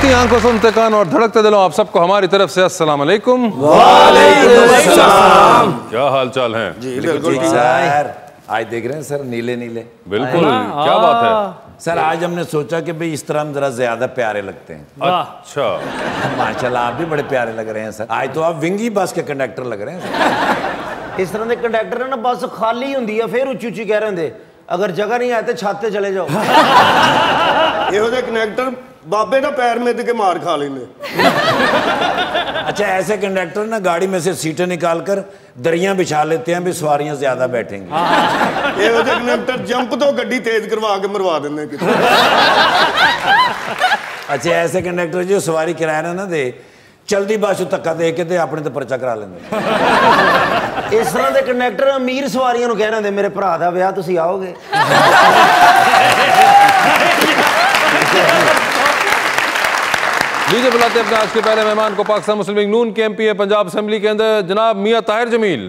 देखती आंखों सुनते कान और धड़कते दिलों, आप सबको हमारी तरफ से अस्सलाम वालेकुम। वालेकुम अस्सलाम। क्या हाल चाल है? जी बिल्कुल सर। आज देख रहे हैं सर नीले नीले। बिल्कुल, क्या बात है सर? आज हमने सोचा कि भाई इस तरह हम जरा ज्यादा प्यारे लगते हैं। अच्छा, माशाल्लाह आप भी बड़े प्यारे लग रहे हैं सर। आज तो आप विंगी बस के कंडक्टर लग रहे हैं सर। इस तरह के कंडक्टर है ना, बस खाली होंगी है, फिर उच्ची उच्ची कह रहे होंगे अगर जगह नहीं आए तो छत पे चले जाओ। ਇਹੋ ਜਿਹੇ ਕਨੈਕਟਰ बाबे का पैर में के मार खा लेंगे। अच्छा, ऐसे कंडक्टर ना गाड़ी में से सीटें निकाल कर दरियां बिछा लेते हैं, भी सवारियां ज्यादा बैठेंगी। ਇਹੋ ਜਿਹੇ कनैक्टर जंप तो गड्डी तेज करवा के मरवा देंगे। अच्छा, ऐसे कंडक्टर जो सवारी किराया ना दे, चलती बस धक्का दे के अपने तो पर्चा करा लेंगे। इस तरह के कंडक्टर अमीर सवारियों कह रहे मेरे भरा का ब्याह तुसीं आओगे। लीजिए बुलाते अपने आज के पहले मेहमान को, पाकिस्तान मुस्लिम लीग नून के एमपी है पंजाब असेंबली के अंदर, जनाब मियां ताहिर जमील।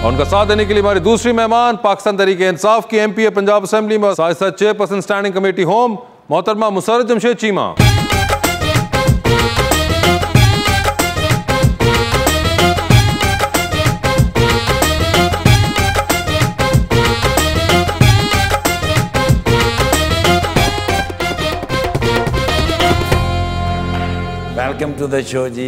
उनका साथ देने के लिए हमारी दूसरी मेहमान, पाकिस्तान तहरीक इंसाफ की एमपी है पंजाब असेंबली में, साथ साथ चेयरपर्सन स्टैंडिंग कमेटी होम, मोहतरमा Musarrat Jamshed Cheema. Welcome to the show ji.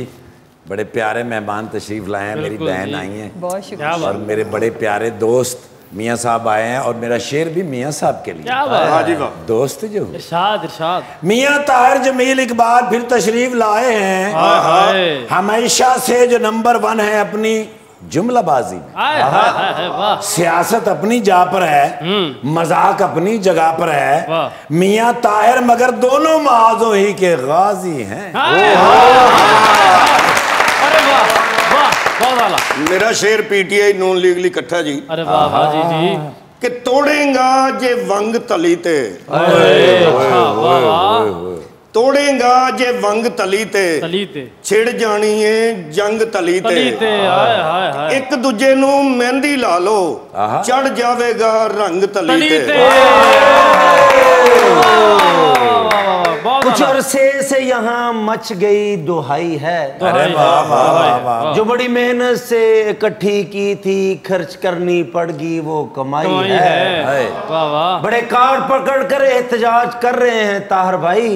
बड़े प्यारे मेहमान तशरीफ लाए हैं, मेरी बहन आई हैं, बहुत शुक्रिया, और मेरे बड़े प्यारे दोस्त मियाँ साहब आए हैं, और मेरा शेर भी मियाँ साहब के लिए। हाँ जी वाह। दोस्त जो इरशाद इरशाद। मियाँ ताहिर जमील एक बार फिर तशरीफ लाए हैं, हमेशा से जो नंबर 1 है अपनी जुमलाबाजी में। सियासत अपनी जा पर है, मजाक अपनी जगह पर है, मियाँ ताहिर मगर दोनों महाजों ही के गाजी हैं। मेरा शेर पीटीआई नून लीग ली इकट्ठा जी। अरे वाह वाह जी जी। कि तोड़ेगा जे वंग तली ते, तोड़ेगा जे वंग तली ते, छिड़ जानी है जंग तली ते, एक दूजे नू मेहंदी ला लो, चढ़ जावेगा रंग तली ते। कुछ अरसे से यहाँ मच गई दुहाई है, अरे वाह वाह वाह वाह। जो बड़ी मेहनत से इकट्ठी की थी, खर्च करनी पड़गी वो कमाई है। बड़े कार्ड पकड़ कर एहतजाज कर रहे हैं ताहिर भाई,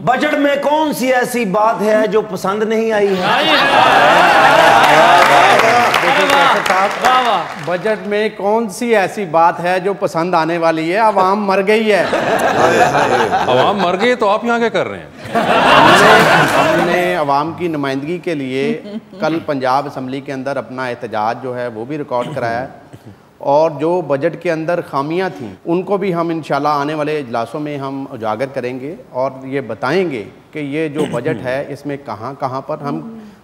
बजट में कौन सी ऐसी बात है जो पसंद नहीं आई है? बजट में कौन सी ऐसी बात है जो पसंद आने वाली है? आवाम मर गई है। आवाम मर गई तो आप यहाँ क्या कर रहे हैं? हमने आवाम की नुमाइंदगी के लिए कल पंजाब असम्बली के अंदर अपना एहतजाज जो है वो भी रिकॉर्ड कराया है, और जो बजट के अंदर खामियां थीं उनको भी हम इंशाल्लाह आने वाले इजलासों में हम उजागर करेंगे, और ये बताएंगे कि ये जो बजट है इसमें कहाँ कहाँ पर हम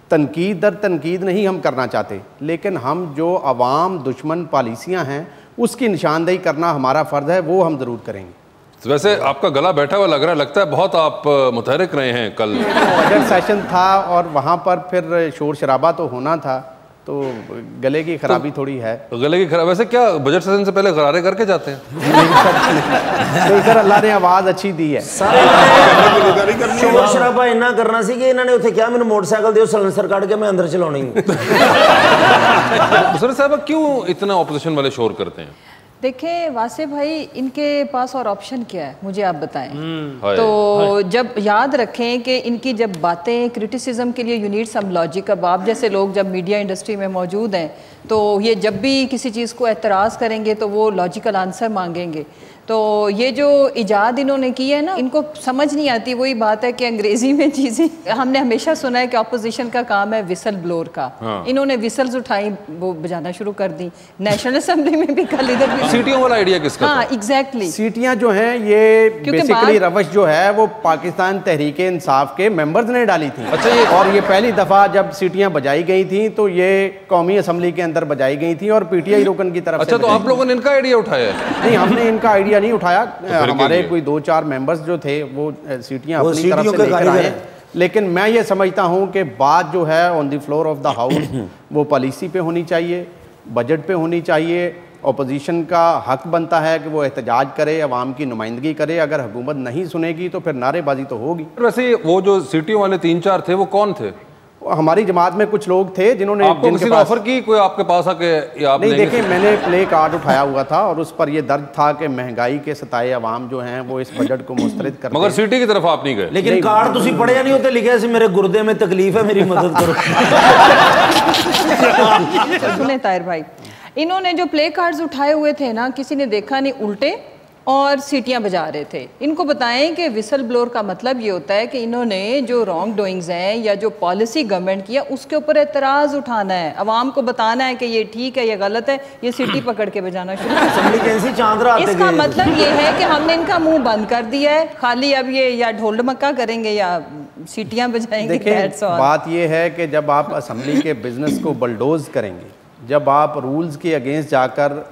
तनकीद दर तनकीद नहीं हम करना चाहते, लेकिन हम जो अवाम दुश्मन पॉलिसियाँ हैं उसकी निशानदेही करना हमारा फ़र्ज़ है, वो हम ज़रूर करेंगे। वैसे आपका गला बैठा हुआ लग रहा है, लगता है बहुत आप मुतहरिक रहे हैं कल। बजट सेशन था और वहाँ पर फिर शोर शराबा तो होना था, तो गले की खराबी थोड़ी है। तो गले की खराबी, वैसे क्या बजट सेशन से पहले गरारे करके जाते हैं? तो इधर अल्लाह ने आवाज़ अच्छी दी है। शोर शराबा इन्ना करना सी कि इन्होंने उत्थे क्या मैंने मोटरसाइकिल दियो सलेंसर काट के मैं अंदर चलाउणी। मुसर्रत साहब क्यों इतना ऑपोजिशन वाले शोर करते हैं? देखें वासे भाई, इनके पास और ऑप्शन क्या है मुझे आप बताएं। तो जब याद रखें कि इनकी जब बातें क्रिटिसिज्म के लिए, यू नीड सम लॉजिक। अब आप जैसे लोग जब मीडिया इंडस्ट्री में मौजूद हैं तो ये जब भी किसी चीज़ को एतराज़ करेंगे तो वो लॉजिकल आंसर मांगेंगे। तो ये जो इजाद इन्होंने की है ना, इनको समझ नहीं आती। वही बात है कि अंग्रेजी में चीज़ें, हमने हमेशा सुना है कि अपोजिशन का काम है विसल ब्लोर का। इन्होंने विसल्स उठाई, वो बजाना शुरू कर दी। नेशनल असेंबली में भी कल इधर भी सीटियों वाला आइडिया किसका? हाँ एग्जैक्टली। सीटियां जो हैं ये बेसिकली रवश जो है वो पाकिस्तान तहरीक इंसाफ के मेंबर्स ने डाली थी। अच्छा, और ये पहली दफ़ा जब सीटियां बजाई गई थी तो ये कौमी असम्बली के अंदर बजाई गई थी और पीटीआई रुकन की तरफ। अच्छा, तो आप लोगों ने इनका आइडिया उठाया है? नहीं, हमने इनका आइडिया सवालिया नहीं उठाया, हमारे कोई 2-4 मेंबर्स जो थे वो सीटियां अपनी तरफ से लेकर आए, लेकिन मैं ये समझता हूँ कि बात जो है on the floor of the house वो पॉलिसी पे होनी चाहिए, बजट पे होनी चाहिए। अपोजिशन का हक बनता है कि वो एहतजाज करे, अवाम की नुमाइंदगी करे। अगर हुकूमत नहीं सुनेगी तो फिर नारेबाजी तो होगी। वैसे वो जो सीटियों वाले 3-4 थे वो कौन थे? हमारी जमात में कुछ लोग थे जिन्होंने आपको किसी ने ऑफर की, कोई आपके पास आके या आप नहीं? देखिए, मैंने प्ले कार्ड उठाया हुआ था और उस पर यह दर्ज था कि महंगाई के सताए अवाम जो हैं वो इस बजट को मुस्तरद करते, मगर सिटी की तरफ आप नहीं गए। लेकिन कार्ड तुसी पढ़े नहीं होते, लिखे से मेरे गुर्दे में तकलीफ है, मेरी मदद करो। सुने ताहिर भाई, इन्होंने जो प्ले कार्ड्स उठाए हुए थे ना, किसी ने देखा नहीं, उल्टे और सीटियां बजा रहे थे। इनको बताएं कि विसल ब्लोअर का मतलब ये होता है कि इन्होंने जो रॉन्ग डूइंग्स हैं या जो पॉलिसी गवर्नमेंट किया उसके ऊपर एतराज़ उठाना है, अवाम को बताना है कि ये ठीक है, ये गलत है, ये सीटी पकड़ के बजाना शुरू कर। इसका मतलब ये है कि हमने इनका मुंह बंद कर दिया है, खाली अब ये या ढोल ढमक्का करेंगे या सीटियाँ बजाएंगे। देखिए, बात ये है कि जब आप असम्बली के बिजनेस को बलडोज करेंगे, जब आप रूल्स के अगेंस्ट जाकर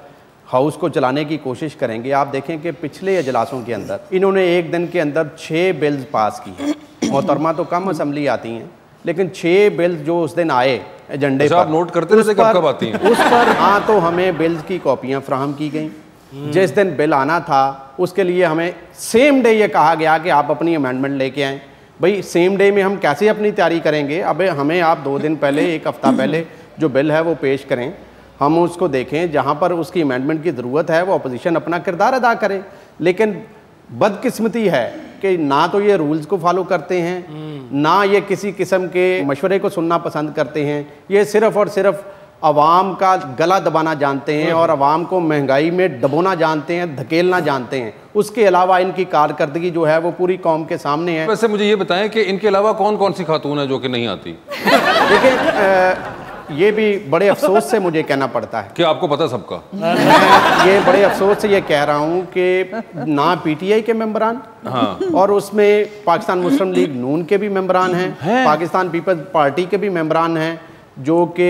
हाउस को चलाने की कोशिश करेंगे, आप देखें कि पिछले इजलासों के अंदर इन्होंने एक दिन के अंदर 6 बिल्स पास की हैं। मोहतरमा तो कम असम्बली आती हैं, लेकिन 6 बिल्स जो उस दिन आए एजेंडे पर, आप नोट करते रहते कब आती हैं उस पर हाँ तो हमें बिल्स की कॉपियाँ फ्राहम की गई। जिस दिन बिल आना था उसके लिए हमें सेम डे ये कहा गया कि आप अपनी अमेंडमेंट लेके आएँ। भाई सेम डे में हम कैसे अपनी तैयारी करेंगे? अब हमें आप 2 दिन पहले, 1 हफ्ता पहले जो बिल है वो पेश करें, हम उसको देखें, जहाँ पर उसकी अमेंडमेंट की ज़रूरत है वो अपोजिशन अपना किरदार अदा करे। लेकिन बदकिस्मती है कि ना तो ये रूल्स को फॉलो करते हैं, ना ये किसी किस्म के मशवरे को सुनना पसंद करते हैं। ये सिर्फ़ और सिर्फ अवाम का गला दबाना जानते हैं और अवाम को महंगाई में दबोना जानते हैं, धकेलना जानते हैं। उसके अलावा इनकी कारकर्दगी जो है वो पूरी कौम के सामने है। वैसे मुझे ये बताएं कि इनके अलावा कौन कौन सी खातून है जो कि नहीं आती? देखिए, ये भी बड़े अफसोस से मुझे कहना पड़ता है कि आपको पता सबका। मैं ये बड़े अफसोस से ये कह रहा हूँ कि ना पीटीआई के मेंबरान, हाँ, और उसमें पाकिस्तान मुस्लिम लीग नून के भी मेंबरान हैं, पाकिस्तान पीपल्स पार्टी के भी मेंबरान हैं, जो कि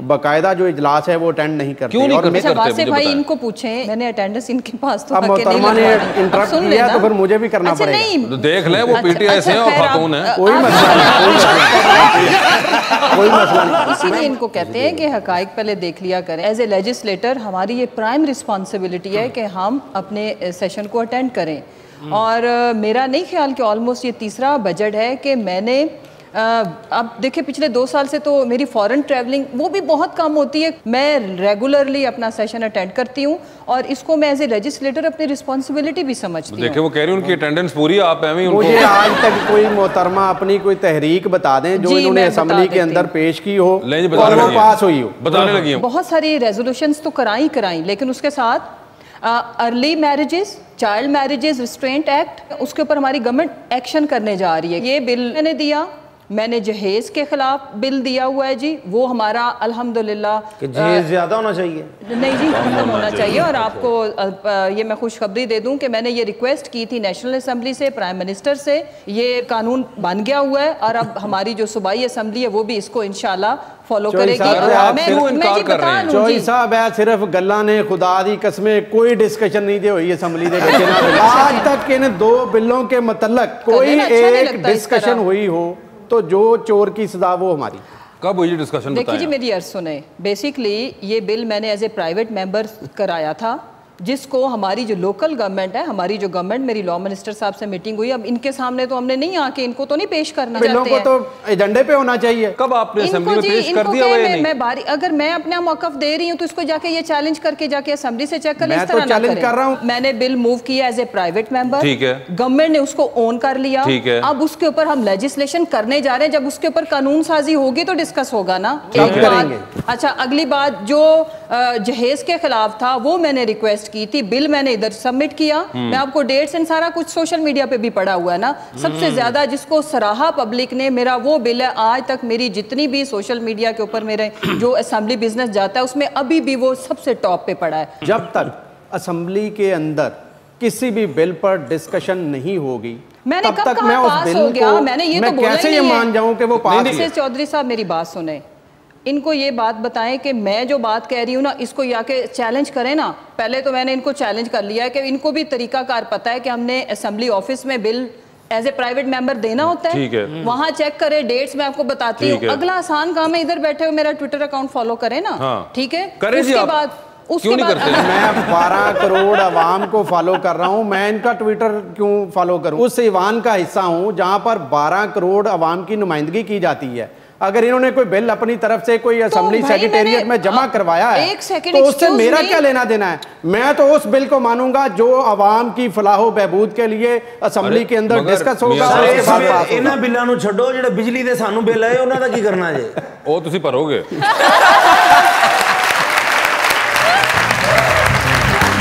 बाकायदा जो इजलास है वो अटेंड नहीं करते। क्यों नहीं करते? अच्छा, वासिफ भाई इनको पूछें, मैंने अटेंडेंस इनके पास तो अब मोहतरमा ने इंटरप्ट किया तो फिर मुझे भी करना पड़ेगा। नहीं, तो देख लें, वो पीटीआई से और खातून है, कोई मसला नहीं, कोई मसला नहीं। इसीलिए इनको कहते हैं कि हकाइक पहले देख लिया करें। एज ए लेजिस्लेटर हमारी ये प्राइम रिस्पॉन्सिबिलिटी है कि हम अपने सेशन को अटेंड करें। और मेरा नहीं ख्याल कि ऑलमोस्ट ये तीसरा बजट है कि मैंने अब देखिए पिछले 2 साल से तो मेरी फॉरेन ट्रैवलिंग वो भी बहुत कम होती है। मैं रेगुलरली अपना सेशन अटेंड करती हूँ और इसको मैं एज ए लेजिस्लेटर अपनी रिस्पॉन्सिबिलिटी भी समझती हूँ। देखिए, वो कह रही उनकी अटेंडेंस पूरी, आप एवं उनको मुझे आज तक कोई मोहतरमा अपनी कोई तहरीक बता दें जो इन्होंने असेंबली के अंदर पेश की हो और वो पास हुई हो। बताने लगी बहुत सारी रेजोल्यूशंस तो कराई, लेकिन उसके साथ early marriages, child marriages restraint act, उसके ऊपर हमारी गवर्नमेंट एक्शन करने जा रही है। ये बिल मैंने दिया, मैंने जहेज के खिलाफ बिल दिया हुआ है जी, वो हमारा अल्हम्दुलिल्लाह जहेज ज्यादा होना चाहिए, नहीं जी खत्म होना चाहिए। और आपको ये मैं खुशखबरी दे दूं कि मैंने ये रिक्वेस्ट की थी नेशनल असेंबली से, प्राइम मिनिस्टर से, ये कानून बन गया हुआ है और अब हमारी जो सूबाई असेंबली है वो भी इसको इंशाल्लाह फॉलो करेगी। चौधरी साहब है सिर्फ गल्ला ने, खुदा दी कसमें कोई डिस्कशन नहीं दी हुई असेंबली दे विच। आज तक इन 2 बिलों के मतलब कोई एक डिस्कशन हुई हो तो जो चोर की सजा वो हमारी। कब हुई डिस्कशन? देखिए जी, मेरी अर्ज सुने। बेसिकली ये बिल मैंने एज ए प्राइवेट मेंबर कराया था, जिसको हमारी जो लोकल गवर्नमेंट है, हमारी जो गवर्नमेंट, मेरी लॉ मिनिस्टर साहब से मीटिंग हुई। अब इनके सामने तो हमने नहीं आके इनको तो नहीं पेश करना चाहते हैं। बिलों को तो एजेंडे पे होना चाहिए। कब आपने असेंबली में पेश कर दिया? मैं अगर मैं अपना मौकफ दे रही हूँ तो इसको जाके ये चैलेंज करके जाके असेंबली से चेक कर ले। मैं तो चैलेंज कर रहा हूँ। मैंने बिल मूव किया एज ए प्राइवेट मेंबर, ठीक है, गवर्नमेंट ने उसको ओन कर लिया, ठीक है। अब उसके ऊपर हम लेजिस्लेशन करने जा रहे हैं। जब उसके ऊपर कानून साजी होगी तो डिस्कस होगा ना। एक बात। अच्छा, अगली बात जो जहेज के खिलाफ था वो मैंने रिक्वेस्ट की थी, बिल मैंने इधर सबमिट किया। मैं आपको डेट्स एंड सारा कुछ सोशल मीडिया पे भी पड़ा हुआ है ना। सबसे ज्यादा जिसको सराहा पब्लिक ने मेरा वो बिल है। आज तक मेरी जितनी भी सोशल मीडिया के ऊपर मेरे जो असेंबली बिजनेस जाता है उसमें अभी भी वो सबसे टॉप पे पड़ा है। जब तक असेंबली के अंदर किसी भी बिल पर डिस्कशन नहीं होगी तब तक मैं उस बिल को मैं कैसे ये मान जाऊं कि वो पास है। चौधरी साहब मेरी बात सुने, इनको ये बात बताएं कि मैं जो बात कह रही हूँ ना, इसको या के चैलेंज करें ना। पहले तो मैंने इनको चैलेंज कर लिया है कि इनको भी तरीकाकार पता है कि हमने असेंबली ऑफिस में bill as a private member देना होता है, वहां चेक करें डेट्स मैं आपको बताती हूँ। अगला आसान काम है, इधर बैठे हो मेरा ट्विटर अकाउंट फॉलो करें ना, ठीक है। उसके बाद क्यों नहीं करते? मैं 12 करोड़ आवाम को फॉलो कर रहा हूं, मैं इनका ट्विटर क्यों फॉलो करूं? उस ईवान का हिस्सा हूं जहां पर 12 करोड़ आवाम की नुमाइंदगी की जाती है। अगर इन्होंने कोई बिल अपनी तरफ से कोई असेंबली सेक्रेटेरिएट में जमा करवाया है तो उससे मेरा क्या लेना देना है? मैं तो उस बिल को मानूंगा जो आवाम की फलाहो बहबूद के लिए असेंबली के अंदर डिस्कस होगा। इन्हां बिल्लां नूं छड्डो, जेड़े बिजली दे सानू बिल आए उन्हां दा की करना जे? ओ तुसीं भरोगे।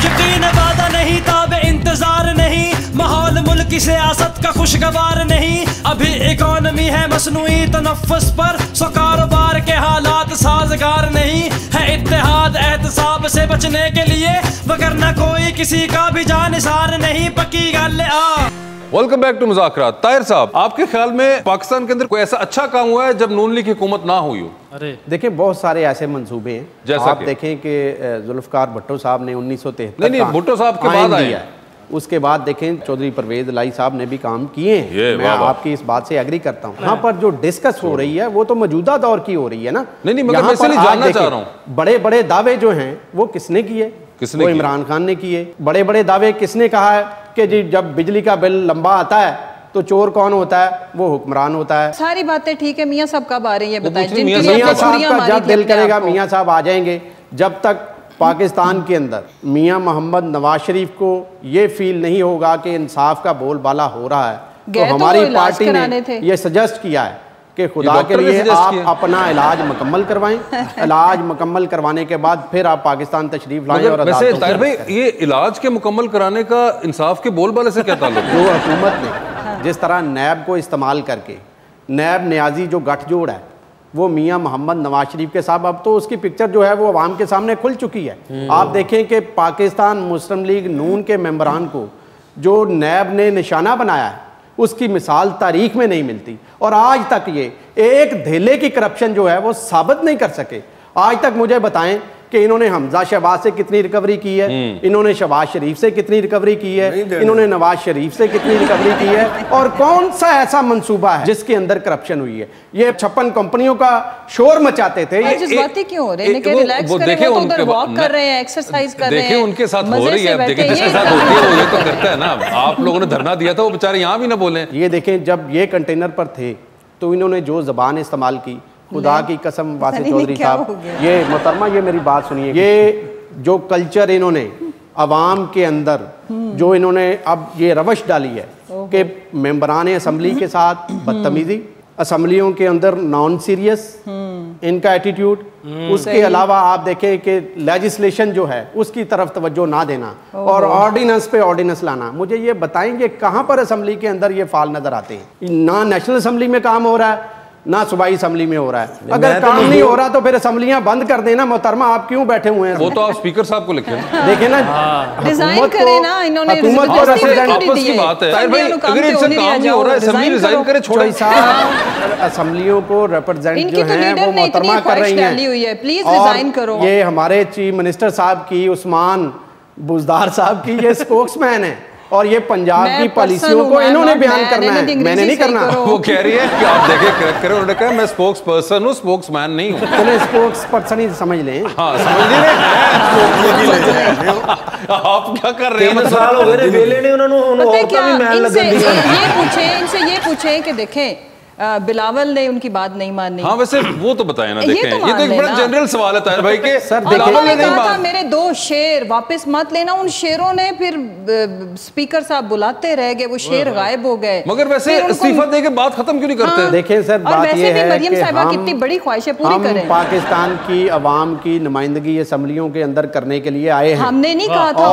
यकीन वादा नहीं, ताबे इंतजार नहीं, माहौल मुल्क की सियासत का खुशगवार नहीं। अभी इकोनॉमी है मसनूई तनफ्फुस पर, सो कारोबार के हालात साजगार नहीं है। इत्तेहाद एहतसाब से बचने के लिए, वगरना कोई किसी का भी जानिसार नहीं। पक्की गल आ। Welcome back to Muzakarat. Tahir साहब, आपके ख्याल में पाकिस्तान के अंदर कोई ऐसा अच्छा काम हुआ है जब नून लीग की हुकूमत ना हुई हो? अरे देखिए, बहुत सारे ऐसे मंसूबे हैं। जैसा आप देखें कि जुल्फकार भुट्टो साहब ने 1973 नहीं भुट्टो साहब के बाद आए हैं। उसके बाद देखें चौधरी परवेज लाई साहब ने भी काम किए हैं। मैं आपकी इस बात से एग्री करता हूँ। यहाँ पर जो डिस्कस हो रही है वो तो मौजूदा दौर की हो रही है ना। नहीं मगर मैं इसलिए जानना चाह रहा हूँ, बड़े बड़े दावे जो हैं वो किसने किए? वो इमरान खान ने किए। बड़े बड़े दावे किसने कहा है कि जी जब बिजली का बिल लंबा आता है तो चोर कौन होता है? वो हुक्मरान होता है। सारी बातें ठीक है। मियाँ साहब कब आ रही है बताएं? मियाँ साहब का जब दिल करेगा मियाँ साहब आ जाएंगे। जब तक पाकिस्तान के अंदर मियाँ मोहम्मद नवाज शरीफ को ये फील नहीं होगा कि इंसाफ का बोलबाला हो रहा है, तो हमारी पार्टी ने ये सजेस्ट किया है कि खुदा के लिए आप अपना इलाज मुकम्मल करवाएं। इलाज मुकम्मल करवाने के बाद फिर आप पाकिस्तान तशरीफ लाएं। और वैसे ताहिर भाई, ये इलाज के मुकम्मल कराने का इंसाफ के बोलबाले से क्या ताल्लुक? जो हुकूमत ने जिस तरह नैब को इस्तेमाल करके, नैब न्याजी जो गठजोड़ है वो मियाँ मोहम्मद नवाज शरीफ के साथ, अब तो उसकी पिक्चर जो है वो आवाम के सामने खुल चुकी है। आप देखें कि पाकिस्तान मुस्लिम लीग नून के मेंबरान को जो नैब ने निशाना बनाया है उसकी मिसाल तारीख में नहीं मिलती। और आज तक ये एक धेले की करप्शन जो है वो साबित नहीं कर सके। आज तक मुझे बताएं कि इन्होंने हमजा शहबाज से कितनी रिकवरी की है, इन्होंने शहबाज शरीफ से कितनी रिकवरी की है, इन्होंने नवाज शरीफ से कितनी रिकवरी की है, और कौन सा ऐसा मंसूबा है जिसके अंदर करप्शन हुई है? ये 56 कंपनियों का शोर मचाते थे। जज्बाती क्यों हो रहे हैं? रिलैक्स करें, वो तो उधर वॉक कर रहे हैं, एक्सरसाइज कर रहे हैं। देखिए उनके साथ हो रही है, देखिए जिसके साथ होती है वो ये तो करता है ना। आप लोगों ने धरना दिया था, वो बेचारे यहाँ भी ना बोले। ये देखें, जब ये कंटेनर पर थे तो इन्होंने जो जबान इस्तेमाल की, खुदा की कसम वासिफ चौधरी साहब, ये मोहतरमा ये मेरी बात सुनिए, ये जो कल्चर इन्होंने अवाम के अंदर जो इन्होंने अब ये रवश डाली है कि मेंबरान असम्बली के साथ बदतमीजी, असम्बलियों के अंदर नॉन सीरियस इनका एटीट्यूड, उसके अलावा आप देखें कि लेजिस्लेशन जो है उसकी तरफ तवज्जो ना देना और ऑर्डिनेंस पे ऑर्डिनेंस लाना। मुझे ये बताएंगे कहाँ पर असम्बली के अंदर ये फाल नजर आते हैं? ना नेशनल असम्बली में काम हो रहा है, ना सूबाई असम्बली में हो रहा है। अगर काम नहीं हो रहा तो फिर असम्बलियां बंद कर देना। मोहतरमा आप क्यों बैठे हुए हैं? वो तो आप स्पीकर साहब को लिखें। देखें ना, हुकूमत को आपस की बात है। अगर इनसे काम नहीं हो रहा है, असेंबली रिजाइन करे, छोड़ो साहब। असम्बलियों को रिप्रेजेंट जो है वो मोहतरमा कर रही है। प्लीज रिजाइन करो। ये हमारे चीफ मिनिस्टर साहब की, उस्मान बुजदार साहब की ये स्पोक्समैन है और ये पंजाब की पॉलिसियों को इन्होंने बयान करना है, मैंने नहीं करना। वो कह रही है कि आप देखें करेक्ट करें, उन्होंने कहा मैं स्पोक्स पर्सन हूँ, स्पोक्समैन नहीं हूँ। चलो स्पोक्स पर्सन ही समझ लें। हाँ समझ लीजिए। आप क्या कर रहे हैं? साल हो गए वेले ने उन्होंने इनसे ये पूछे कि देखें बिलावल ने उनकी बात नहीं मानी। हाँ वैसे वो तो बताए ना। देखें ये तो एक बड़ा जनरल सवाल है ताहिर भाई के। सर बिलावल ने कहा था मेरे 2 शेर वापस मत लेना, उन शेरों ने फिर स्पीकर साहब बुलाते रह गए, वो शेर गायब हो गए। मगर वैसे इस्तीफा देके बात खत्म क्यों नहीं करते? देखें सर, बात ये है मरियम साहिबा कितनी बड़ी ख्वाहिशें पूरी करें। पाकिस्तान की अवाम की नुमाइंदगी असम्बलियों के अंदर करने के लिए आए हैं। हमने नहीं कहा था।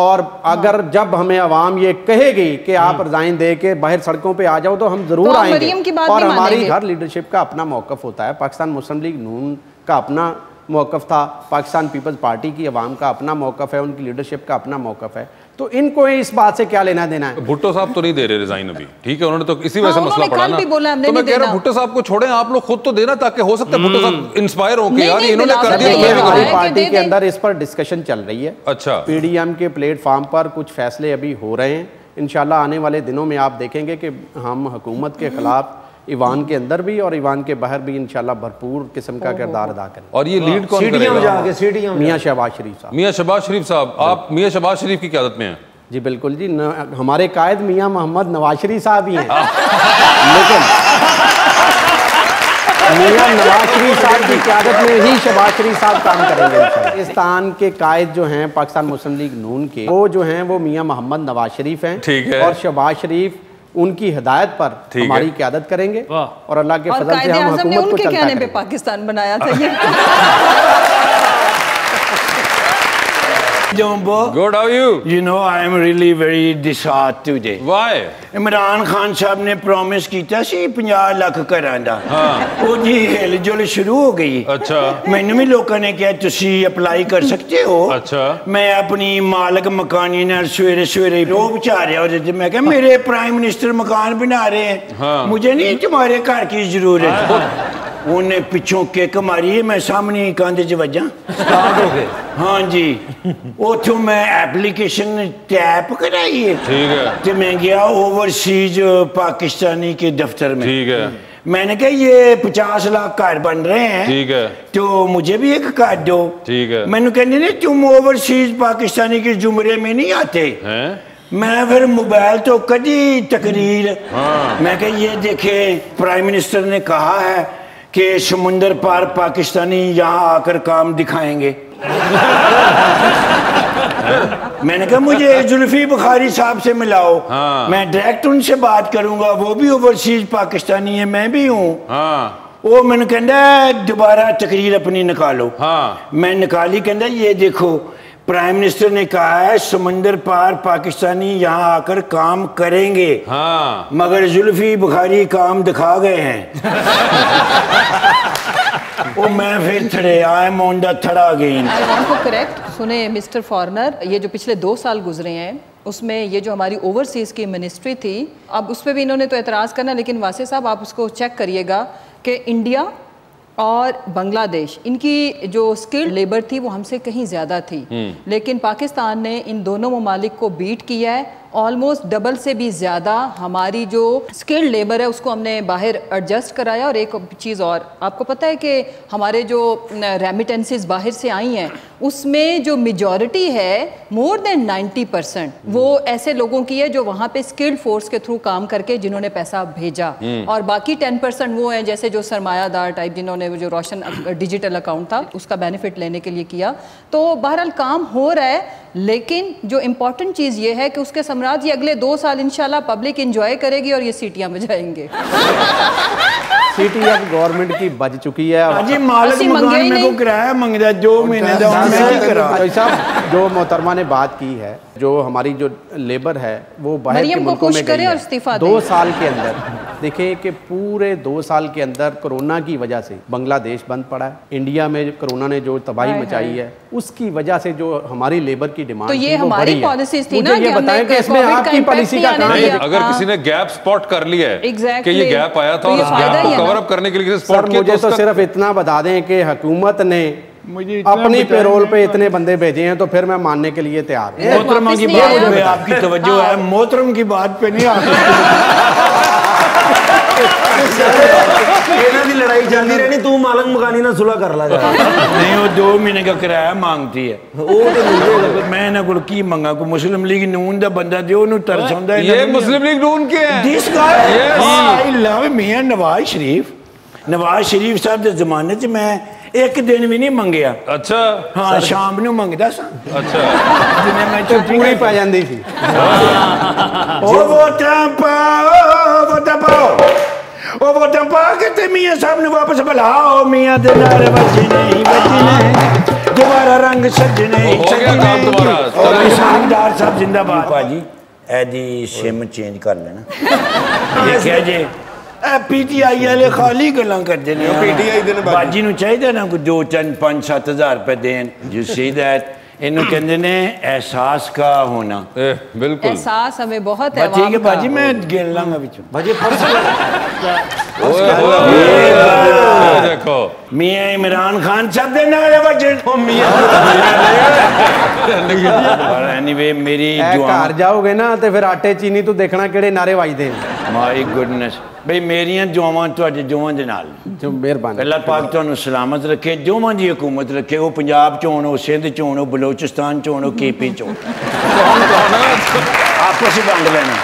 और अगर जब हमें अवाम ये कहेगी कि आप रिजाइन दे के बाहर सड़कों पे आ जाओ तो हम जरूर आएंगे। और हमारी हर लीडरशिप का अपना मौकफ होता है। पाकिस्तान मुस्लिम लीग नून का अपना मौकफ था, पाकिस्तान पीपल्स पार्टी की अवाम का अपना मौकफ है, उनकी लीडरशिप का अपना मौकफ है। तो इनको इस बात से क्या लेना देना है? भुट्टो साहब तो नहीं दे रहे रिजाइन अभी, ठीक है, उन्होंने तो इसी वजह से मसला पड़ा ना। तो मैं कह रहा हूँ भुट्टो साहब को छोड़ें, आप लोग खुद तो देना, ताकि हो सकता है भुट्टो साहब इंस्पायर हो कि यार इन्होंने कर दिया। हमारी पार्टी के अंदर इस पर डिस्कशन चल रही है। अच्छा, पीडीएम के प्लेटफॉर्म पर कुछ फैसले अभी हो रहे हैं। इंशाल्लाह आने वाले दिनों में आप देखेंगे कि हम हुकूमत के खिलाफ ईवान के अंदर भी और ईवान के बाहर भी इंशाल्लाह भरपूर किस्म का किरदार अदा करें। और ये लीड कौन करेगा? मियां शहबाज शरीफ साहब। मियां शहबाज शरीफ साहब, आप मियां शहबाज शरीफ की क़यादत में हैं? जी बिल्कुल जी, हमारे कायद मियां मोहम्मद नवाज शरीफ साहब ही हैं, लेकिन मियां नवाज शरीफ साहब की क़यादत में ही शहबाज शरीफ साहब काम करेंगे। पाकिस्तान के कायद जो हैं पाकिस्तान मुस्लिम लीग नून के, वो जो हैं वो मियां मोहम्मद नवाज शरीफ हैं, ठीक है, और शहबाज शरीफ उनकी हिदायत पर हमारी क़यादत करेंगे और अल्लाह के फजल से हम हुकूमत को चलता करेंगे। पाकिस्तान बनाया था ये। Jumbo. Good, how are you? You know, I am really very disheartened today. Why? Imran Khan साहब ने प्रॉमिस किया सी 50 लाख घरां दा। वो जी हिल जुल शुरू हो गई। अच्छा। मैनू भी लोगों ने कहा तुसी अप्लाई कर सकते हो। अच्छा। मैं अपनी मालक मकानी नाल सवेरे सवेरे रोब चा रहा और मैं कहा मेरे प्राइम मिनिस्टर मकान बना रहे हैं, मुझे नहीं तुम्हारे घर की जरूरत। उन्हें पिछों किक मारी, मैं सामने कंध च वजा। स्टार्ट हो गए। हाँ जी, उतो मैं एप्लीकेशन टैप कराई है, ठीक है, तो मैं गया ओवरसीज पाकिस्तानी के दफ्तर में, ठीक है, मैंने कहा ये 50 लाख घर बन रहे हैं, ठीक है, तो मुझे भी एक कार्ड दो, ठीक है। मैंने कहने नहीं तुम ओवरसीज पाकिस्तानी के जुमरे में नहीं आते हैं? मैं फिर मोबाइल तो कदी तकरीर, मैं कहा ये देखे प्राइम मिनिस्टर ने कहा है कि समुंदर पार पाकिस्तानी यहाँ आकर काम दिखाएंगे। मैंने कहा मुझे जुल्फी बुखारी साहब से मिलाओ, मैं डायरेक्ट उनसे बात करूंगा, वो भी ओवरसीज पाकिस्तानी है, मैं भी हूँ। वो मैंने कहना दोबारा तकरीर अपनी निकालो। मैं निकाली, कहना ये देखो प्राइम मिनिस्टर ने कहा है समंदर पार पाकिस्तानी यहाँ आकर काम करेंगे, मगर जुल्फी बुखारी काम दिखा गए हैं। वो मैं फिर थड़े I am on the third again. I want to correct, सुने मिस्टर फॉरनर, ये जो पिछले 2 साल गुजरे हैं उसमें ये जो हमारी ओवरसीज की मिनिस्ट्री थी, अब उस पर भी इन्होंने तो एतराज़ करना, लेकिन वासे साहब आप उसको चेक करिएगा कि इंडिया और बांग्लादेश इनकी जो स्किल्ड लेबर थी वो हमसे कहीं ज़्यादा थी, लेकिन पाकिस्तान ने इन दोनों ममालिक को बीट किया है। ऑलमोस्ट डबल से भी ज़्यादा हमारी जो स्किल्ड लेबर है उसको हमने बाहर एडजस्ट कराया। और एक चीज़ और, आपको पता है कि हमारे जो रेमिटेंसेस बाहर से आई हैं उसमें जो मेजॉरिटी है मोर देन 90% वो ऐसे लोगों की है जो वहाँ पे स्किल्ड फोर्स के थ्रू काम करके जिन्होंने पैसा भेजा, और बाकी 10% वो हैं जैसे जो सरमायादार टाइप जिन्होंने जो रोशन डिजिटल अकाउंट था उसका बेनिफिट लेने के लिए किया। तो बहरहाल काम हो रहा है, लेकिन जो इम्पोर्टेंट चीज़ ये है कि उसके सम्राट ये अगले 2 साल इंशाल्लाह पब्लिक इंजॉय करेगी और ये सीटियां बजाएंगे। सीटी अब गवर्नमेंट की बच चुकी है। जी मालिक मकान में को किराया मांग रहा है 2 महीने का, साहब जो मोहतरमा ने बात की है, जो हमारी जो लेबर है वो बाहर के मुल्कों में गई है 2 साल के अंदर। देखिए कि पूरे 2 साल के अंदर कोरोना की वजह से बांग्लादेश बंद पड़ा है, इंडिया में कोरोना ने जो तबाही मचाई है उसकी वजह से जो हमारी लेबर की डिमांड तो ये हमारी पॉलिसीज थी ना, ये बताएं कि इसमें आपकी पॉलिसी का कहां है? अगर किसी ने गैप स्पॉट कर लिया है कि ये गैप आया था और उस गैप को कवर अप करने के लिए स्पॉट किया, मुझे तो सिर्फ इतना बता दें कि हुकूमत ने अपनी पेरोल पे इतने बंदे भेजे हैं तो फिर मैं मानने के लिए तैयार हूं। मोहतरमा की बात पे आपकी तवज्जो है, मोहतरम की बात पे नहीं लड़ाई चलती रहनी, तू मालक मकानी ना सुलह कर ला नहीं, वो 2 महीने का किराया मांगती है, मैं ना को की मंगा को मुस्लिम लीग नून दा बंदा जो नु तरस आंदा है। ये मुस्लिम लीग नून के हैं। दिस गाय आई लव मियां नवाज शरीफ। नवाज शरीफ साहब दे जमाने च मैं एक दिन भी नहीं मंगया। अच्छा। हाँ, शाम नू मंगदा सा। अच्छा। जिन्हें मैं छुट्टी पूरी पा जाती थी। वो वोटां पा के ते मियां साहब ने वापस बुलाओ, मियां दे नाल बजने दोबारा रंग सजने और शानदार साहब जिंदाबाद। पाजी एदी सिम चेंज कर लेना। देखिए जी पीटीआई वाले खाली गल्लां करदे ने, पीटीआई दे बाजी नूं चाहिदा ना कोई 2, 3, 5, 7 हज़ार रुपए देन। यू सी दैट इन्हों कहते ने एहसास का होना। बिल्कुल एहसास हमें बहुत है। ठीक है भाजी, मैं गिन लांगा बिचू भाजी। देखो मियां इमरान खान सब देना है बजट। एनीवे मेरी घर जाओगे ना तो फिर आटे चीनी तो देखना केड़े नारे वजदे हैं। माय गुडनेस भाई मेरियां दुआवां तुहाडे दोवां दे नाल। जो मेहरबानी। अल्लाह पाक तुहानू सलामत रखे, दोवां दी हुकूमत रखे, वो पंजाब च होण, सिंध च होण, बलोचिस्तान च होण, केपी च होण। आपस में बांट लेना।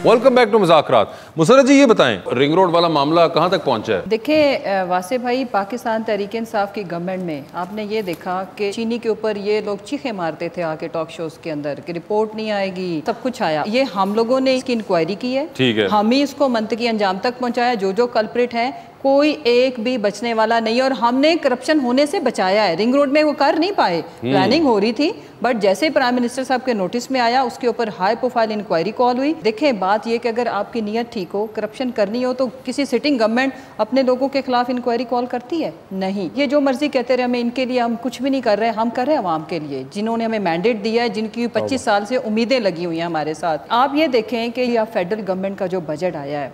Welcome back to Muzakarat. Musarrat ji ये बताएं, रिंग रोड वाला मामला कहाँ तक पहुंचा है? देखिए वासे भाई, पाकिस्तान तहरीक इंसाफ की गवर्नमेंट में आपने ये देखा कि चीनी के ऊपर ये लोग चीखे मारते थे आके टॉक शोज के अंदर कि रिपोर्ट नहीं आएगी, सब कुछ आया। ये हम लोगों ने इसकी इंक्वायरी की है, ठीक है, हम ही इसको मंतकी अंजाम तक पहुंचाया। जो कल्प्रिट है कोई एक भी बचने वाला नहीं, और हमने करप्शन होने से बचाया है। रिंग रोड में वो कर नहीं पाए, प्लानिंग हो रही थी, बट जैसे प्राइम मिनिस्टर साहब के नोटिस में आया उसके ऊपर हाई प्रोफाइल इंक्वायरी कॉल हुई। देखें बात ये कि अगर आपकी नीयत ठीक हो, करप्शन करनी हो, तो किसी सिटिंग गवर्नमेंट अपने लोगों के खिलाफ इंक्वायरी कॉल करती है? नहीं। ये जो मर्जी कहते रहे, हमें इनके लिए हम कुछ भी नहीं कर रहे, हम कर रहे हैं अवाम के लिए, जिन्होंने हमें मैंडेट दिया है, जिनकी 25 साल से उम्मीदें लगी हुई हैं हमारे साथ। आप ये देखें कि यह फेडरल गवर्नमेंट का जो बजट आया है,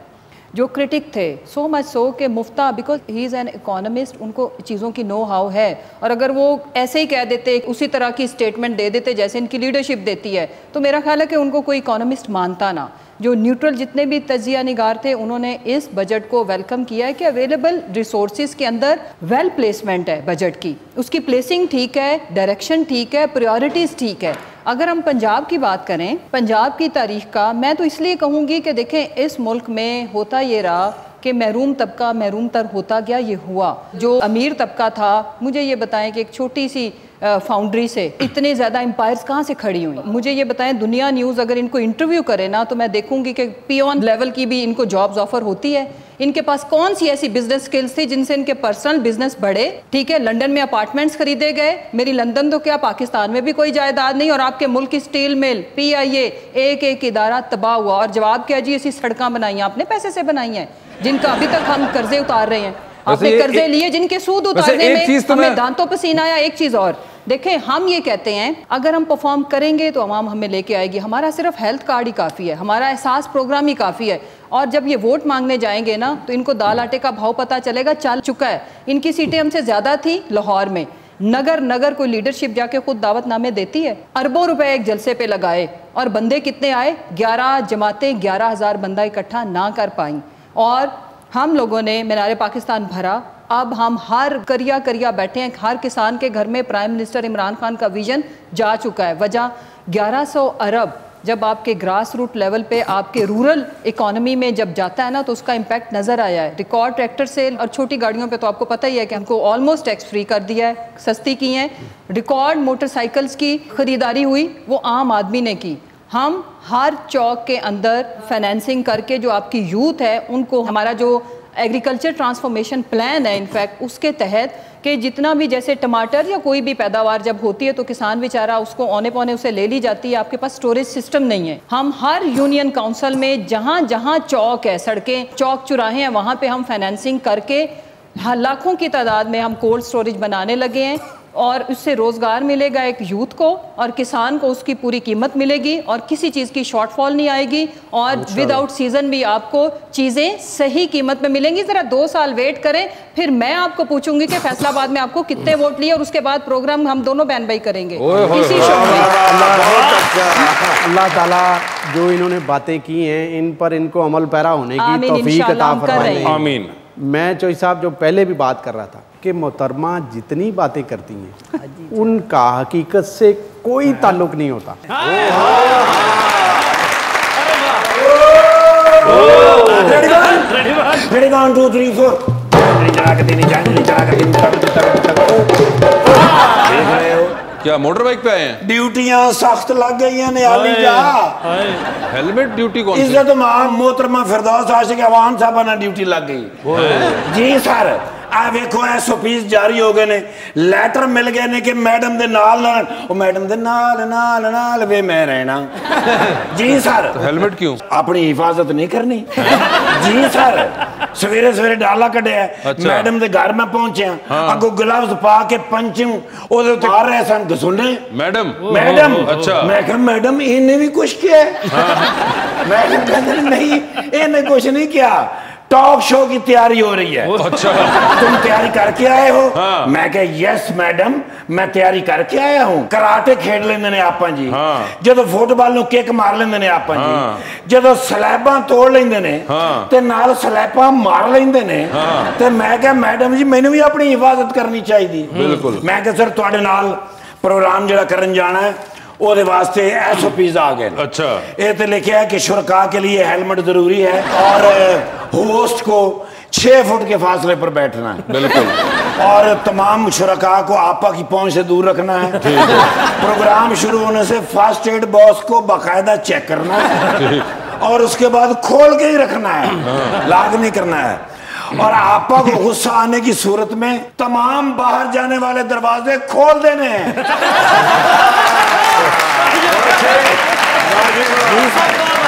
जो क्रिटिक थे सो मच सो कि Miftah, because he is an economist, उनको चीज़ों की नो हाउ है, और अगर वो ऐसे ही कह देते, उसी तरह की स्टेटमेंट दे देते जैसे इनकी लीडरशिप देती है, तो मेरा ख्याल है कि उनको कोई इकोनॉमिस्ट मानता ना। जो न्यूट्रल जितने भी तजिया निगार थे, उन्होंने इस बजट को वेलकम किया है कि अवेलेबल रिसोर्सेज के अंदर वेल प्लेसमेंट है बजट की, उसकी प्लेसिंग ठीक है, डायरेक्शन ठीक है, प्रायोरिटीज़ ठीक है। अगर हम पंजाब की बात करें, पंजाब की तारीख का, मैं तो इसलिए कहूँगी कि देखें इस मुल्क में होता ये रहा कि महरूम तबका महरूम तर होता गया। ये हुआ जो अमीर तबका था, मुझे ये बताएं कि एक छोटी सी फाउंड्री से इतने ज़्यादा एम्पायर्स कहाँ से खड़ी हुई? मुझे ये बताएं, दुनिया न्यूज़ अगर इनको इंटरव्यू करे ना, तो मैं देखूंगी कि पियोन लेवल की भी इनको जॉब्स ऑफर होती है। इनके पास कौन सी ऐसी बिजनेस स्किल्स थी जिनसे इनके पर्सनल बिजनेस बढ़े? ठीक है, लंदन में अपार्टमेंट्स खरीदे गए, मेरी लंदन तो क्या पाकिस्तान में भी कोई जायदाद नहीं, और आपके मुल्क की स्टील मिल, PIA, एक इदारा तबाह हुआ। और जवाब क्या जी, ऐसी सड़कें बनाई आपने पैसे से बनाई हैं, जिनका अभी तक हम कर्जे उतार रहे हैं। आपने कर्जे लिए जिनके सूद उतारने में हमें दांतों पसीना आया। एक चीज और देखें, हम ये कहते हैं अगर हम परफॉर्म करेंगे तो अवाम हमें लेके आएगी। हमारा सिर्फ हेल्थ कार्ड ही काफ़ी है, हमारा एहसास प्रोग्राम ही काफ़ी है, और जब ये वोट मांगने जाएंगे ना, तो इनको दाल आटे का भाव पता चलेगा, चल चुका है। इनकी सीटें हमसे ज़्यादा थी लाहौर में, नगर कोई लीडरशिप जाके खुद दावतनामे देती है। अरबों रुपए एक जलसे पे लगाए, और बंदे कितने आए? 11 जमातें 11,000 बंदा इकट्ठा ना कर पाई, और हम लोगों ने मीनारे पाकिस्तान भरा। अब हम हर करिया बैठे हैं, हर किसान के घर में प्राइम मिनिस्टर इमरान खान का विजन जा चुका है। वजह 1100 अरब जब आपके ग्रास रूट लेवल पे आपके रूरल इकोनॉमी में जब जाता है ना, तो उसका इम्पैक्ट नज़र आया है। रिकॉर्ड ट्रैक्टर सेल, और छोटी गाड़ियों पे तो आपको पता ही है कि हमको ऑलमोस्ट टैक्स फ्री कर दिया है, सस्ती की हैं। रिकॉर्ड मोटरसाइकिल्स की खरीदारी हुई, वो आम आदमी ने की। हम हर चौक के अंदर फाइनेंसिंग करके जो आपकी यूथ है उनको, हमारा जो एग्रीकल्चर ट्रांसफॉर्मेशन प्लान है इनफैक्ट, उसके तहत कि जितना भी जैसे टमाटर या कोई भी पैदावार जब होती है तो किसान बेचारा उसको औने पौने उसे ले ली जाती है, आपके पास स्टोरेज सिस्टम नहीं है। हम हर यूनियन काउंसिल में जहाँ जहाँ चौक है, सड़कें चौक चौराहे हैं, वहाँ पे हम फाइनेंसिंग करके लाखों की तादाद में हम कोल्ड स्टोरेज बनाने लगे हैं, और उससे रोज़गार मिलेगा एक यूथ को, और किसान को उसकी पूरी कीमत मिलेगी, और किसी चीज़ की शॉर्टफॉल नहीं आएगी, और विदाउट सीजन भी आपको चीज़ें सही कीमत में मिलेंगी। ज़रा 2 साल वेट करें, फिर मैं आपको पूछूंगी कि फैसलाबाद में आपको कितने वोट लिए, और उसके बाद प्रोग्राम हम दोनों बहन भाई करेंगे इसी शो में। अल्लाह ताला जो इन्होंने बातें की हैं, इन पर इनको अमल पैरा होने की तौफीक अता फरमाए। आमीन। मैं चौधरी साहब जो पहले भी बात कर रहा था कि मोहतरमा जितनी बातें करती हैं उनका हकीकत से कोई ताल्लुक नहीं होता। क्या मोटर बाइक पे आए हैं? ड्यूटियां सख्त लग गई हैं नियाली जा। हेलमेट ड्यूटी कौन सी? इज्जत मोहतरमा फिरदौस आशिक अवान साहब ना ड्यूटी लग गई जी सर। आ वेखो SOPs जारी हो गए ने, लैटर मिल गए ने कि मैडम दे नाल मैडम दे नाल वे मैं रहना। जी सर। तो हेलमेट क्यों? अपनी हिफाजत नहीं करनी। जी सर। सवेरे सवेरे डाला कढ़िया, मैडम दे घर में पहुंचा, अगो ग्लव्स पा के पंचिंग ओदे उते मार रहे सन घसुंडे। मैडम अच्छा। मैं कहा मैडम इन्हें भी कुछ किया है? मैडम कहते नहीं इन्हें कुछ नहीं किया, टॉक शो की तैयारी हो रही है। अच्छा। तुम तैयारी करके आए हो? हाँ। मैं कहा यस मैडम मैं तैयारी करके आया हूँ। कराटे खेड लेंदे ने आपां जी, जदों फुटबॉल नूं किक मार लेंदे ने आपां जी, जदों स्लैबां तोड़ लेंदे ने ते नाल स्लैबां मार लेंदे ने, ते मैं कहा मैडम जी मैनूं भी अपनी हिफाजत करनी चाहिए। बिल्कुल। मैं कहा सर तुहाडे नाल प्रोग्राम जिहड़ा करन जाना है ओदे वास्ते SOPs आ गए। अच्छा। ये तो लिखा है कि शुरका के लिए हेलमेट जरूरी है और होस्ट को 6 फुट के फासले पर बैठना है। बिल्कुल। और तमाम शुरका को आपा की पहुंच से दूर रखना है। प्रोग्राम शुरू होने से फर्स्ट एड बॉक्स को बाकायदा चेक करना है और उसके बाद खोल के ही रखना है, लाग नहीं करना है। और आपा को गुस्सा आने की सूरत में तमाम बाहर जाने वाले दरवाजे खोल देने हैं।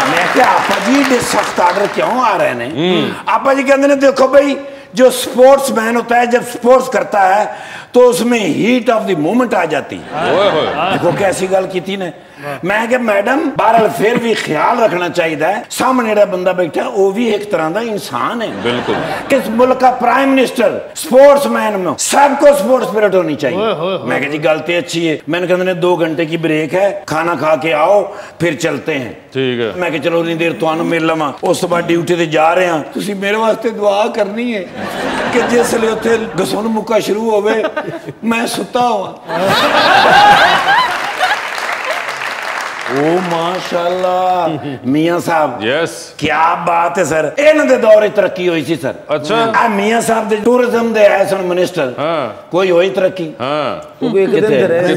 मैं क्या आपा जी सख्त ऑर्डर क्यों आ रहे हैं? आपा जी कहते हैं देखो भाई जो स्पोर्ट्स मैन होता है जब स्पोर्ट्स करता है तो उसमें हीट ऑफ द मोमेंट आ जाती है। देखो कैसी गल की थी ने। मैं क्या मैडम बहरहाल फिर भी ख्याल रखना चाहिए सामने जो बंदा बैठा वो भी एक तरह का इंसान है। बिल्कुल। किस मुल्क का प्राइम मिनिस्टर स्पोर्ट्स मैन में सबको स्पोर्ट्स स्पिरिट होनी चाहिए। मैं कहा जी गलती अच्छी है। मैंने कहते 2 घंटे की ब्रेक है, खाना खा के आओ फिर चलते हैं। ठीक है। मैं कहा चलो उन्नी देर तुहानू मिल लवां, उस तो बाद ड्यूटी ते जा रहे हैं, तुसीं मेरे वास्ते दुआ करनी है कि जिसले उत्थे घसुन मुक्का शुरू होवे मैं सुता हुआ। ओ माशाल्लाह मियां साहब। यस। क्या बात है सर। इन्हां दे दौर विच तरक्की हुई सी सर। अच्छा। आ मियां साहब दे टूरिज्म दे है सन मिनिस्टर। हां। कोई होई तरक्की? हां। वो एक दिन दे रहे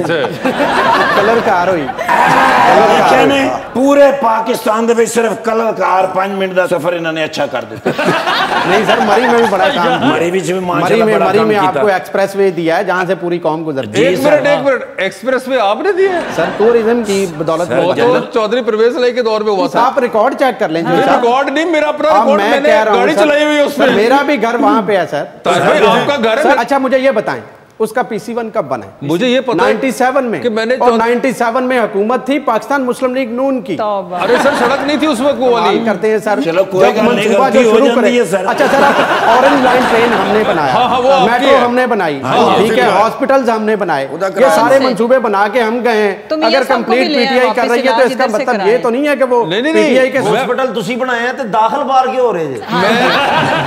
कलर कार हुई। कहने पूरे पाकिस्तान दे विच सिर्फ कलर कार 5 मिनट दा सफर इन्हां ने अच्छा कर दिता। नहीं सर मरी में भी बड़ा काम। मरी विच भी माशाल्लाह बड़ा काम किया। आपको एक्सप्रेसवे दिया है जहां से पूरी कौम गुजरती है। एक मिनट एक्सप्रेसवे आपने दिया है? सर टूरिज्म की बदौलत तो चौधरी परवेज अली के दौर में हुआ था। आप रिकॉर्ड चेक कर लें। रिकॉर्ड नहीं मेरा अपना रिकॉर्ड, मैंने गाड़ी चलाई हुई है उसमें। मेरा भी घर वहां पे है सर। आपका घर है? अच्छा मुझे ये बताएं उसका PC1 कब बना है? मुझे ये पता 97 में कि मैंने और 97 में हुकूमत थी पाकिस्तान मुस्लिम लीग नून की। अरे सर सड़क नहीं थी उस वक्त वो वाली। करते हैं सर। चलो कोई मंसूबा जो शुरू करे सर। अच्छा सर ऑरेंज लाइन ट्रेन हमने बनाया, मेट्रो हमने बनाई, ठीक है, हॉस्पिटल्स हमने बनाए, ये सारे मंसूबे बना के हम गए हैं। अगर कंप्लीट PTI कर रही है तो इसका मतलब ये तो नहीं है कि वो PTI के हॉस्पिटल तुसी बनाए हैं तो दाखिल बाहर क्यों हो रहे हैं? मैं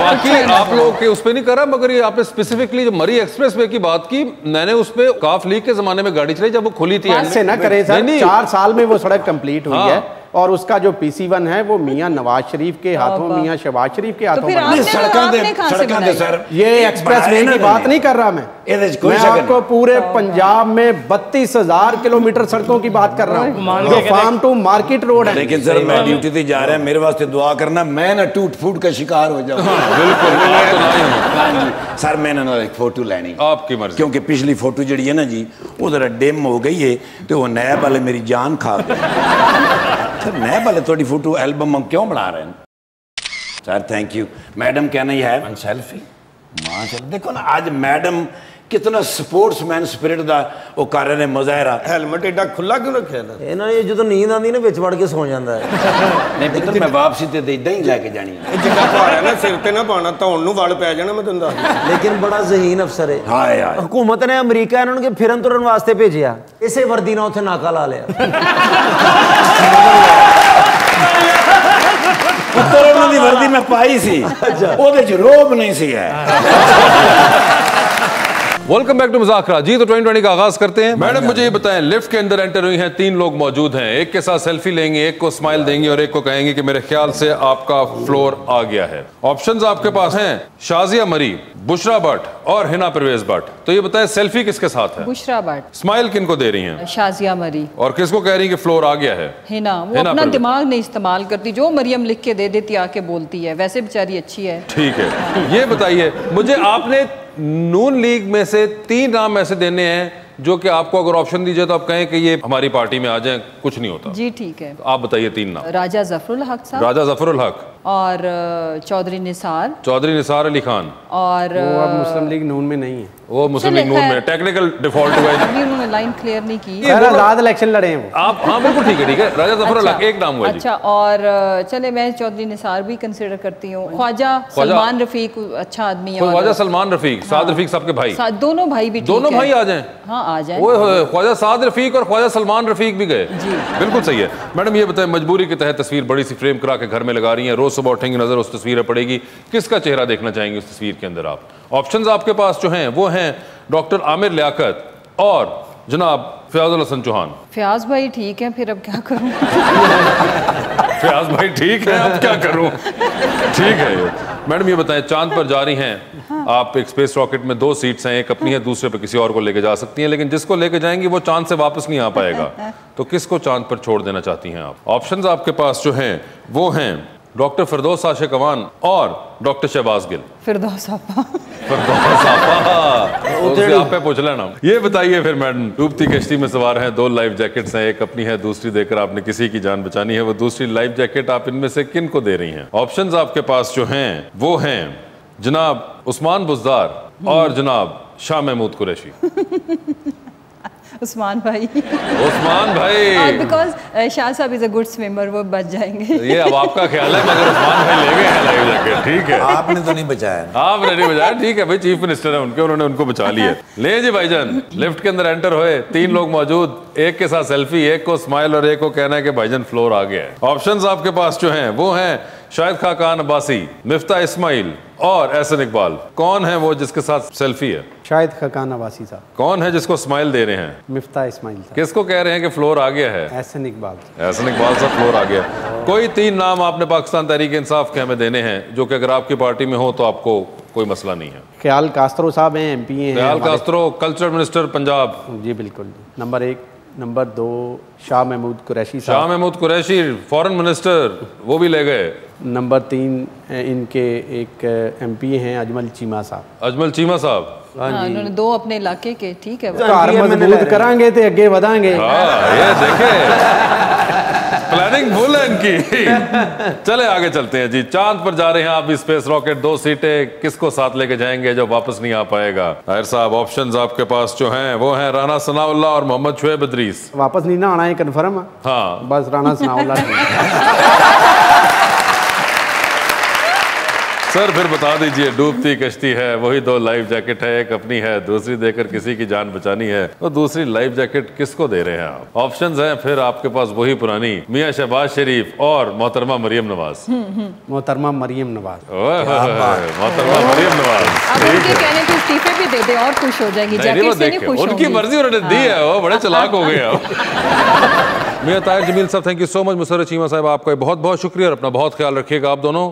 बाकी आप लोगों के उस पे नहीं कर रहा, मगर ये आपने स्पेसिफिकली जो मरी एक्सप्रेसवे की बात की, मैंने उस पे काफ लीग के जमाने में गाड़ी चलाई जब वो खुली थी। ऐसे ना करें सर, 4 साल में वो सड़क कंप्लीट हुई है और उसका जो PC1 है वो मियां नवाज शरीफ के हाथों, मियां शहबाज शरीफ के हाथों सड़कों दे सर। ये एक्सप्रेसवे की बात नहीं कर रहा मैं आपको पूरे पंजाब में 32,000 किलोमीटर सड़कों की बात कर रहा हूँ जो फार्म टू मार्केट रोड है। लेकिन सर मैं ड्यूटी से जा रहा है, मेरे वास्ते दुआ करना मैं ना टूट फूट का शिकार हो जाऊँ। बिल्कुल सर मैंने ना एक फोटो लेनी आपकी मर्जी, क्योंकि पिछली फोटो जी है ना जी वो जरा डिम हो गई है तो वो नैब वाले मेरी जान खा गए। सर नैब वाले थोड़ी फोटो एल्बम हम क्यों बना रहे हैं सर? Thank you madam. कहना ही है सेल्फी मां देखो ना आज मैडम कितना स्पोर्ट्समैन स्पिरिट दा वो कर रहे हैं मुजाहरा। हेलमेट एडा खुला क्यों रखा है? ਇਹਨਾਂ ਨੇ ਜਦੋਂ ਨੀਂਦ ਆਂਦੀ ਨਾ ਵਿੱਚ ਵੜ ਕੇ ਸੌ ਜਾਂਦਾ ਹੈ। नहीं पुत्र मैं वापसी ते इदां ही लेके जानी है। ਇਹ ਜਿੰਨਾ ਭਾਰਾ ਨਾ ਸਿਰ ਤੇ ਨਾ ਪਾਣਾ ਧੌਣ ਨੂੰ ਵਲ ਪੈ ਜਾਣਾ ਮੈਂ ਤੈਨੂੰ ਦੱਸ। ਲੇਕਿਨ ਬੜਾ ਜ਼ਹੀਨ ਅਫਸਰ ਹੈ। ਹਾਏ ਹਾਏ ਹਕੂਮਤ ਨੇ ਅਮਰੀਕਾ ਇਹਨਾਂ ਨੂੰ ਫਿਰਨ ਤੁਰਨ ਵਾਸਤੇ ਭੇਜਿਆ, ਇਸੇ ਵਰਦੀ ਨਾਲ ਉੱਥੇ ਨਾਕਾ ਲਾ ਲਿਆ। ਪੁੱਤਰ ਉਹਨਾਂ ਦੀ ਵਰਦੀ ਮੈਂ ਪਾਈ ਸੀ, ਉਹਦੇ ਚ ਰੋਬ ਨਹੀਂ ਸੀ ਹੈ। वेलकम बैक टू मुज़ाकरा जी। तो 2020 का आगाज करते हैं। मैडम मुझे ये बताएं, लिफ्ट के अंदर एंटर हुई हैं, 3 लोग मौजूद हैं, एक के साथ सेल्फी लेंगे, एक को स्माइल देंगे और एक को कहेंगे कि मेरे ख्याल से आपका फ्लोर आ गया है। ऑप्शंस आपके पास हैं शाजिया मरी, बुशरा भट्ट और हिना परवेज भट्ट। तो ये बताएं सेल्फी किसके साथ है? बुशरा भट्ट। स्माइल किनको दे रही हैं? शाजिया मरी। और किसको कह रही है कि फ्लोर आ गया है? हिना। वो अपना दिमाग नहीं इस्तेमाल करती, जो मरियम लिख के दे देती आके बोलती है, वैसे बेचारी अच्छी है। ठीक है। ये बताइए मुझे, आपने नून लीग में से 3 नाम ऐसे देने हैं जो कि आपको अगर ऑप्शन दीजिए तो आप कहें कि ये हमारी पार्टी में आ जाएं, कुछ नहीं होता। जी ठीक है, तो आप बताइए 3 नाम। राजा जफरुल हक साहब, राजा जफरुल हक और चौधरी निसार अली खान, और वो अब मुस्लिम लीग नून में नहीं है, वो मुस्लिम लीग नून में टेक्निकल डिफॉल्ट हुआ है। अभी उन्होंने लाइन क्लियर नहीं की। आजाद इलेक्शन लड़े हैं वो। आप हाँ बिल्कुल ठीक है राजा जफरुल हक एक नाम हुआ जी। अच्छा, और चले मैं चौधरी निसार भी कंसिडर करती हूँ। ख्वाजा सलमान रफीक अच्छा आदमी है। ख्वाजा सलमान रफीक, साद रफीक साहब के भाई, दोनों भाई भी, दोनों भाई आ जाएं। हाँ आ जाएं। वो ख्वाजा साद रफीक और ख्वाजा सलमान रफीक भी गए जी, बिल्कुल सही है। मैडम ये बताएं, मजबूरी के तहत तस्वीर बड़ी सी फ्रेम करा के घर में लगा रही हैं, रोज सुबह उठेंगी नजर उस तस्वीर पर पड़ेगी, किसका चेहरा देखना चाहेंगे उस तस्वीर के अंदर आप? ऑप्शंस आपके पास जो हैं वो हैं डॉक्टर आमिर लियाकत और जनाब फयाजुल हसन चौहान। फयाज भाई ठीक है, फिर अब क्या करूं? फयाज भाई ठीक है, अब क्या करूं? ठीक है ये। मैडम ये बताएं, चांद पर जा रही हैं आप, एक स्पेस रॉकेट में 2 सीट्स हैं, एक अपनी है, दूसरे पे किसी और को लेके जा सकती हैं, लेकिन जिसको लेके जाएंगी वो चांद से वापस नहीं आ पाएगा, तो किसको चांद पर छोड़ देना चाहती हैं आप? ऑप्शंस आपके पास जो हैं वो हैं डॉक्टर फिरदौस आशिक अवान और डॉक्टर शहबाज गिल। फिरदौस आपा आप पे पूछ लेना। ये बताइए फिर मैडम, डूबती कश्ती में सवार हैं, 2 लाइफ जैकेट्स हैं, एक अपनी है, दूसरी देकर आपने किसी की जान बचानी है, वो दूसरी लाइफ जैकेट आप इनमें से किन को दे रही हैं? ऑप्शंस आपके पास जो हैं वो हैं जनाब उस्मान बुज़दार और जनाब शाह महमूद कुरैशी। उस्मान भाई बिकॉज शाह साहब इज अ गुड स्विमर, वो बच जाएंगे। ये अब आपका ख्याल है, मगर उस्मान भाई ले गए हैं लाइफ जैकेट। ठीक है, आपने तो नहीं बचाया। आपने नहीं बचाया, ठीक है भाई, चीफ मिनिस्टर है उनके, उन्होंने उनको बचा लिया। ले जी भाईजान, लिफ्ट के अंदर एंटर हुए, 3 लोग मौजूद, एक के साथ सेल्फी, एक को स्माइल और एक को कहना है कि भाईजान फ्लोर आ गया है। ऑप्शंस आपके पास जो हैं वो हैं शाहिद खाकान अब्बासी, मिफ्ता इस्माइल और एहसन इकबाल। कौन है वो जिसके साथ सेल्फी है? शाहिद खाकान अब्बासी साहब। कौन है जिसको स्माइल दे रहे हैं? मिफ्ता इस्माइल साहब। किसको कह रहे हैं कि फ्लोर आ गया है? एहसन इकबाल साहब फ्लोर आ गया। कोई 3 नाम आपने पाकिस्तान तहरीक इंसाफ के हमें देने हैं जो कि अगर आपकी पार्टी में हो तो आपको कोई मसला नहीं है। ख्याल कास्त्रो साहब हैं, MP हैं। ख्याल कास्त्रो कल्चर मिनिस्टर पंजाब। जी बिल्कुल। नंबर 1। नंबर 2 शाह महमूद कुरैशी साहब। शाह महमूद कुरैशी फॉरेन मिनिस्टर, वो भी ले गए। नंबर 3 इनके एक MP हैं अजमल चीमा साहब। अजमल चीमा साहब, उन्होंने 2 अपने इलाके के, ठीक है, मजबूत करांगे तो आगे बढ़ांगे। ये देखे प्लानिंग फुल है इनकी। चले आगे चलते हैं जी। चांद पर जा रहे हैं आप, स्पेस रॉकेट, 2 सीटें, किसको साथ लेके जाएंगे जो वापस नहीं आ पाएगा? ताहिर साहब, ऑप्शंस आपके पास जो हैं वो हैं राना सनाउल्लाह और मोहम्मद शुएब इदरीस। वापस नहीं ना आना है, कन्फर्म? हाँ, बस राना सनाउल्लाह। सर फिर बता दीजिए, डूबती कश्ती है, वही 2 लाइफ जैकेट है, एक अपनी है, दूसरी देकर किसी की जान बचानी है, तो दूसरी लाइफ जैकेट किसको दे रहे हैं आप? ऑप्शंस हैं फिर आपके पास वही पुरानी, मियां शहबाज शरीफ और मोहतरमा मरियम नवाज। मोहतरमा मरियम नवाज। मोहतरमा मरियम नवाज। कहने को इस्तीफे भी दे दे और खुश हो जाएगी। उनकी मर्जी उन्होंने दी है, वो बड़े चालाक हो गए। मियां ताहिर जमील साहब, thank you so much. Musarrat Cheema साहब, आपका बहुत बहुत शुक्रिया और अपना बहुत ख्याल रखिएगा आप दोनों।